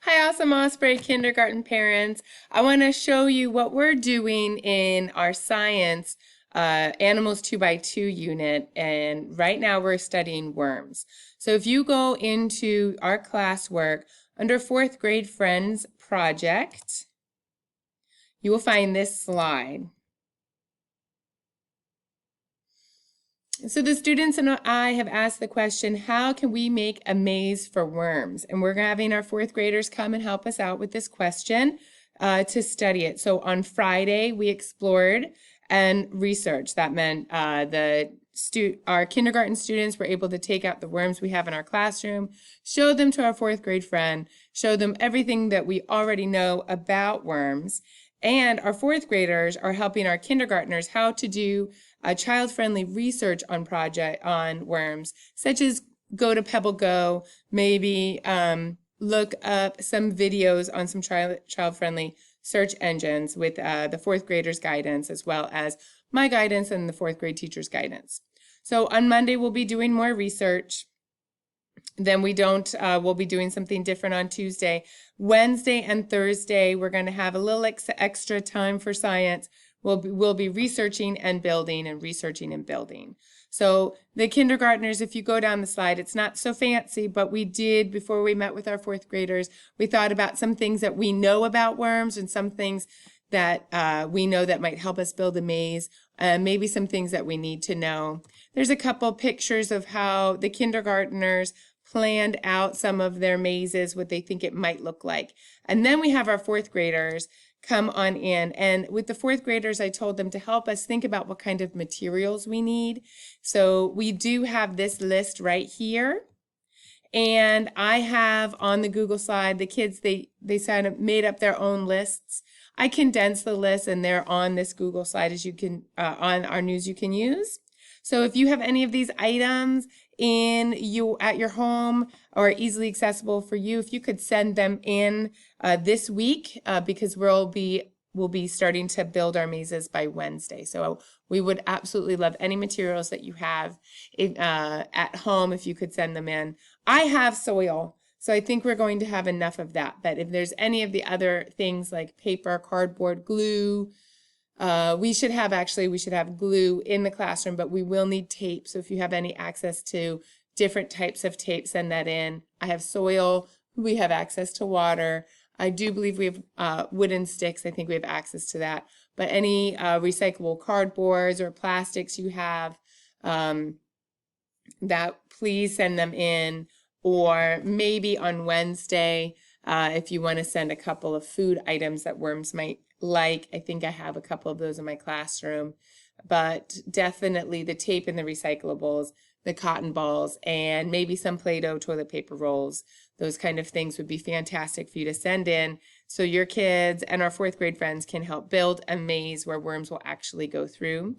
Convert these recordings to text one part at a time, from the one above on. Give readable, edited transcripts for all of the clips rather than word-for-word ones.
Hi, Awesome Osprey kindergarten parents. I want to show you what we're doing in our science Animals 2 by 2 unit, and right now we're studying worms. So if you go into our classwork under fourth grade Friends project, you will find this slide. So the students and I have asked the question, how can we make a maze for worms? And we're having our fourth graders come and help us out with this question to study it. So on Friday, we explored and researched. That meant our kindergarten students were able to take out the worms we have in our classroom, show them to our fourth grade friend, show them everything that we already know about worms. And our fourth graders are helping our kindergartners how to do child-friendly research on worms, such as go to Pebble Go, maybe look up some videos on some child-friendly search engines with the fourth graders' guidance, as well as my guidance and the fourth grade teacher's guidance. So on Monday, we'll be doing more research. Then we'll be doing something different on Tuesday. Wednesday and Thursday, we're going to have a little extra time for science. We'll be researching and building and researching and building. So the kindergartners, if you go down the slide, it's not so fancy, but we did, before we met with our fourth graders, we thought about some things that we know about worms and some things that we know that might help us build a maze, maybe some things that we need to know. There's a couple pictures of how the kindergartners planned out some of their mazes, what they think it might look like. And then we have our fourth graders come on in. And with the fourth graders, I told them to help us think about what kind of materials we need. So we do have this list right here. And I have on the Google slide, the kids, they made up their own lists. I condensed the list and they're on this Google slide as you can, on our news you can use. So if you have any of these items at your home or easily accessible for you, if you could send them in this week, because we'll be starting to build our mazes by Wednesday. So we would absolutely love any materials that you have at home if you could send them in. I have soil, so I think we're going to have enough of that. But if there's any of the other things like paper, cardboard, glue, we should have glue in the classroom, but we will need tape. So if you have any access to different types of tape, send that in. I have soil. We have access to water. I do believe we have wooden sticks. I think we have access to that. But any recyclable cardboards or plastics you have, that please send them in. Or maybe on Wednesday, if you want to send a couple of food items that worms might like. I think I have a couple of those in my classroom, but definitely the tape and the recyclables, the cotton balls, and maybe some Play-Doh toilet paper rolls. Those kind of things would be fantastic for you to send in so your kids and our fourth grade friends can help build a maze where worms will actually go through.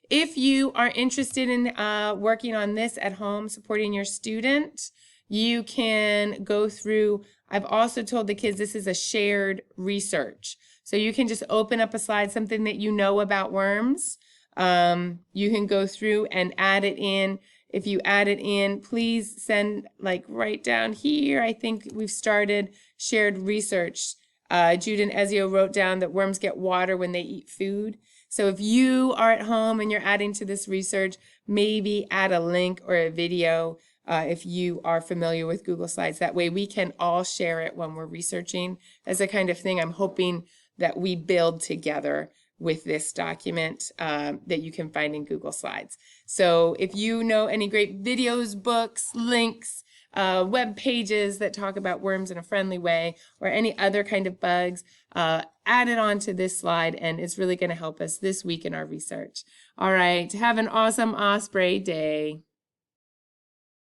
If you are interested in working on this at home, supporting your student, you can go through. I've also told the kids this is a shared research. So you can just open up a slide, something that you know about worms. You can go through and add it in. If you add it in, please send right down here. I think we've started shared research. Jude and Ezio wrote down that worms get water when they eat food. So if you are at home and you're adding to this research, maybe add a link or a video if you are familiar with Google Slides. That way we can all share it when we're researching. That's the kind of thing I'm hoping that we build together with this document that you can find in Google Slides. So if you know any great videos, books, links, web pages that talk about worms in a friendly way, or any other kind of bugs, add it onto this slide, and it's really going to help us this week in our research. All right, have an awesome Osprey day.